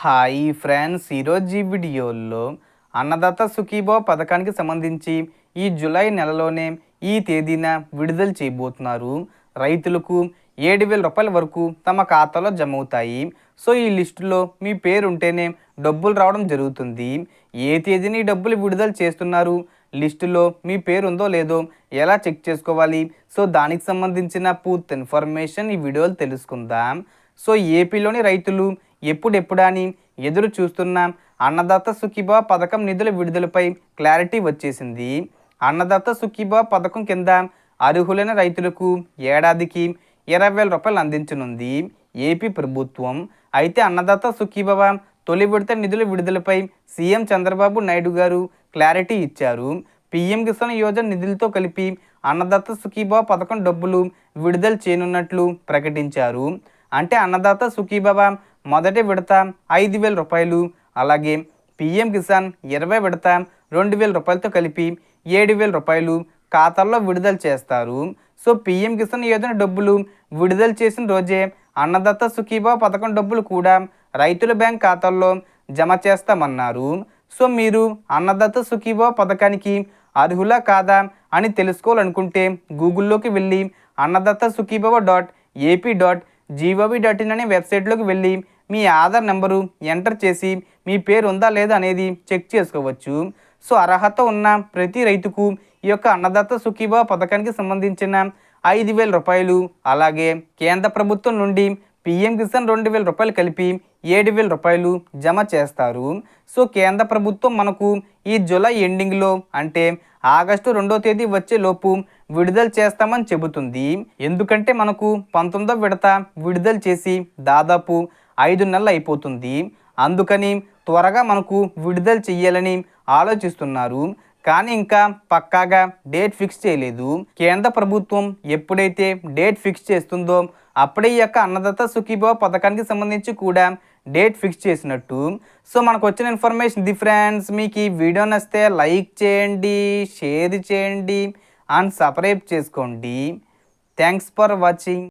Hi friends, ఈరోజు ఈ వీడియోలో అన్నదాత సుఖీభావ పథకానికి సంబంధించి ఈ జూలై నెలలోనే ఈ తేదీన విడుదల చేయబోతున్నారు. రైతులకు 7,000 రూపాయల వరకు తమ ఖాతాలో జమ అవుతాయి. సో ఈ లిస్టులో మీ పేరు ఉంటేనే డబ్బులు రావడం జరుగుతుంది. ఏ తేదీని డబ్బులు విడుదల చేస్తున్నారు, లిస్టులో మీ పేరు ఉందో లేదో ఎలా చెక్ చేసుకోవాలి, సో దానికి సంబంధించిన పూర్తి ఇన్ఫర్మేషన్ ఈ వీడియోలో తెలుసుకుందాం. సో ఏపీలోని రైతులు ఎప్పుడెప్పుడని ఎదురు చూస్తున్న అన్నదాత సుఖీభావ పథకం నిధుల విడుదలపై క్లారిటీ వచ్చేసింది. అన్నదాత సుఖీభావ పథకం కింద అర్హులైన రైతులకు ఏడాదికి 20,000 రూపాయలు అందించనుంది ఏపీ ప్రభుత్వం. అయితే అన్నదాత సుఖీభావ తొలి విడత నిధుల విడుదలపై సీఎం చంద్రబాబు నాయుడు గారు క్లారిటీ ఇచ్చారు. పీఎం కిసాన్ యోజన నిధులతో కలిపి అన్నదాత సుఖీభావ పథకం డబ్బులు విడుదల చేయనున్నట్లు ప్రకటించారు. అంటే అన్నదాత సుఖీభావ మొదటి విడత 5,000 రూపాయలు, అలాగే పీఎం కిసాన్ 20 విడత 2,000 రూపాయలతో కలిపి 7,000 రూపాయలు ఖాతాల్లో విడుదల చేస్తారు. సో పీఎం కిసాన్ యోజన డబ్బులు విడుదల చేసిన రోజే అన్నదాత సుఖీభావ పథకం డబ్బులు కూడా రైతుల బ్యాంక్ ఖాతాల్లో జమ చేస్తామన్నారు. సో మీరు అన్నదాత సుఖీభావ పథకానికి అర్హులా కాదా అని తెలుసుకోవాలనుకుంటే గూగుల్లోకి వెళ్ళి అన్నదాత సుఖీభావ .ఏపీ.gov.in అనే వెబ్సైట్లోకి వెళ్ళి మీ ఆధార్ నెంబరు ఎంటర్ చేసి మీ పేరు ఉందా లేదా అనేది చెక్ చేసుకోవచ్చు. సో అర్హత ఉన్న ప్రతి రైతుకు ఈ యొక్క అన్నదాత సుఖీభావ పథకానికి సంబంధించిన 5,000 రూపాయలు, అలాగే కేంద్ర ప్రభుత్వం నుండి పీఎం కిసాన్ 2,000 రూపాయలు కలిపి 7,000 రూపాయలు జమ చేస్తారు. సో కేంద్ర ప్రభుత్వం మనకు ఈ జూలై ఎండింగ్లో అంటే ఆగస్టు 2వ తేదీ వచ్చే లోపు విడుదల చేస్తామని చెబుతుంది. ఎందుకంటే మనకు 19వ విడత విడుదల చేసి దాదాపు 5 నెలలు అయిపోతుంది. అందుకని త్వరగా మనకు విడుదల చెయ్యాలని ఆలోచిస్తున్నారు. కానీ ఇంకా పక్కాగా డేట్ ఫిక్స్ చేయలేదు. కేంద్ర ప్రభుత్వం ఎప్పుడైతే డేట్ ఫిక్స్ చేస్తుందో అప్పుడే ఈ యొక్క అన్నదాత సుఖీభావ పథకానికి సంబంధించి కూడా డేట్ ఫిక్స్ చేసినట్టు. సో మనకు వచ్చిన ఇన్ఫర్మేషన్ ఇది ఫ్రెండ్స్. మీకు ఈ వీడియో నచ్చితే లైక్ చేయండి, షేర్ చేయండి అండ్ సబ్స్క్రైబ్ చేసుకోండి. Thanks for watching.